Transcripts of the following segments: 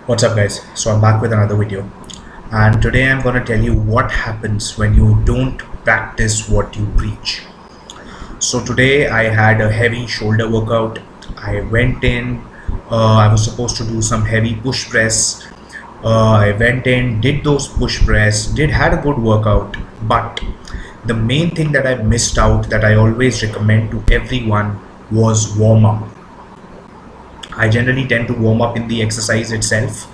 What's up guys, so I'm back with another video, and today I'm going to tell you what happens when you don't practice what you preach. So today I had a heavy shoulder workout. I went in, I was supposed to do some heavy push press. I went in, did those push press, had a good workout, but the main thing that I missed out that I always recommend to everyone was warm up. I generally tend to warm up in the exercise itself.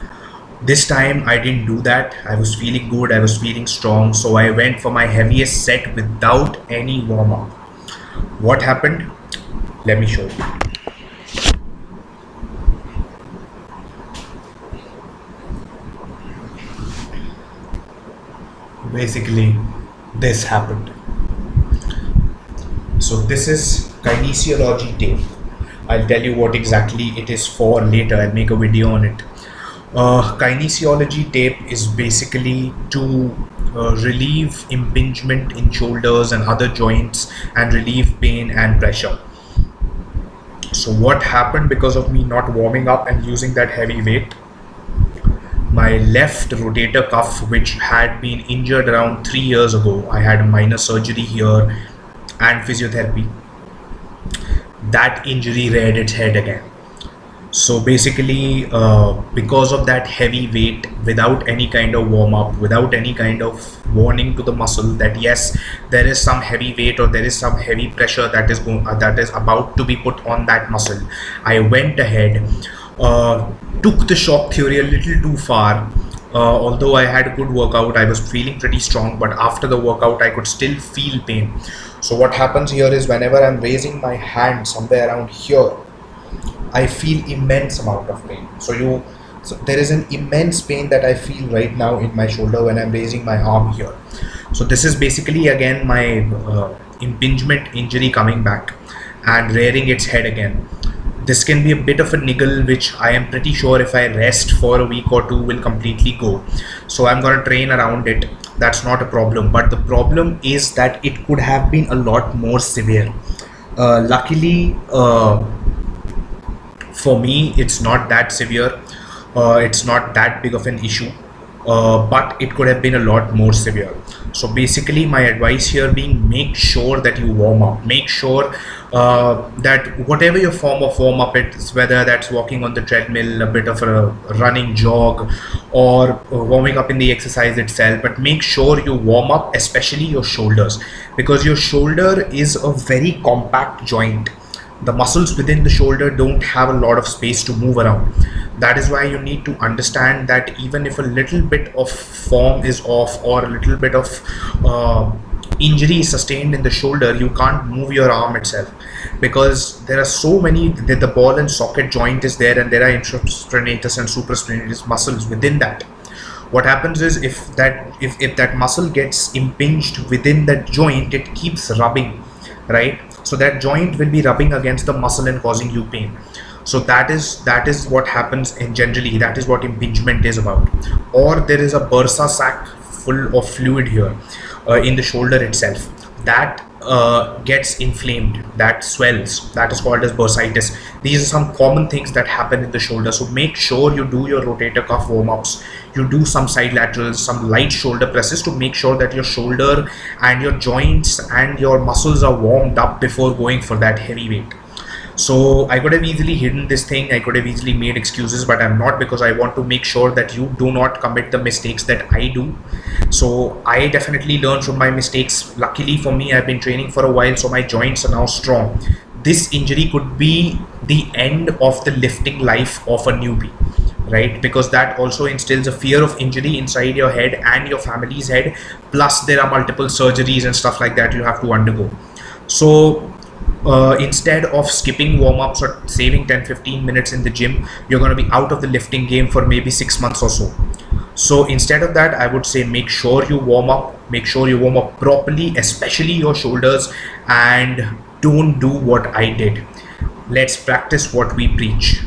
This time I didn't do that. I was feeling good, I was feeling strong, so I went for my heaviest set without any warm up. What happened? Let me show you. Basically, this happened. So this is kinesiology tape. I'll tell you what exactly it is for later. I'll make a video on it. Kinesiology tape is basically to relieve impingement in shoulders and other joints and relieve pain and pressure. So what happened because of me not warming up and using that heavy weight? My left rotator cuff, which had been injured around 3 years ago, I had a minor surgery here and physiotherapy. That injury reared its head again. So basically, because of that heavy weight, without any kind of warm up, without any kind of warning to the muscle that yes, there is some heavy weight or there is some heavy pressure that is about to be put on that muscle, I went ahead, took the shock theory a little too far. Although I had a good workout, I was feeling pretty strong, but after the workout I could still feel pain. So what happens here is whenever I'm raising my hand somewhere around here, I feel immense amount of pain. So there is an immense pain that I feel right now in my shoulder when I'm raising my arm here. So this is basically again my impingement injury coming back and rearing its head again. This can be a bit of a niggle, which I am pretty sure if I rest for a week or two will completely go. So I'm going to train around it. That's not a problem. But the problem is that it could have been a lot more severe. Luckily, for me, it's not that severe. It's not that big of an issue. But it could have been a lot more severe. So basically my advice here being, make sure that you warm up. Make sure that whatever your form of warm up is, whether that's walking on the treadmill, a bit of a running jog, or warming up in the exercise itself, but make sure you warm up especially your shoulders, because your shoulder is a very compact joint. The muscles within the shoulder don't have a lot of space to move around. That is why you need to understand that even if a little bit of form is off or a little bit of injury is sustained in the shoulder, you can't move your arm itself, because there are so many, the ball and socket joint is there, and there are intraspinatus and supraspinatus muscles within that. What happens is if that muscle gets impinged within that joint, it keeps rubbing, right? So that joint will be rubbing against the muscle and causing you pain. So that is what happens, and generally that is what impingement is about. Or there is a bursa sac full of fluid here in the shoulder itself that gets inflamed, that swells, that is called as bursitis. These are some common things that happen in the shoulder. So make sure you do your rotator cuff warm-ups, you do some side laterals, some light shoulder presses to make sure that your shoulder and your joints and your muscles are warmed up before going for that heavy weight. So I could have easily hidden this thing, I could have easily made excuses, but I'm not, because I want to make sure that you do not commit the mistakes that I do. So I definitely learn from my mistakes. Luckily for me, I've been training for a while, so my joints are now strong. This injury could be the end of the lifting life of a newbie, right? Because that also instills a fear of injury inside your head and your family's head. Plus there are multiple surgeries and stuff like that you have to undergo. So instead of skipping warm-ups or saving 10-15 minutes in the gym, you're going to be out of the lifting game for maybe 6 months or so. So instead of that, I would say make sure you warm up, make sure you warm up properly, especially your shoulders, and don't do what I did. Let's practice what we preach.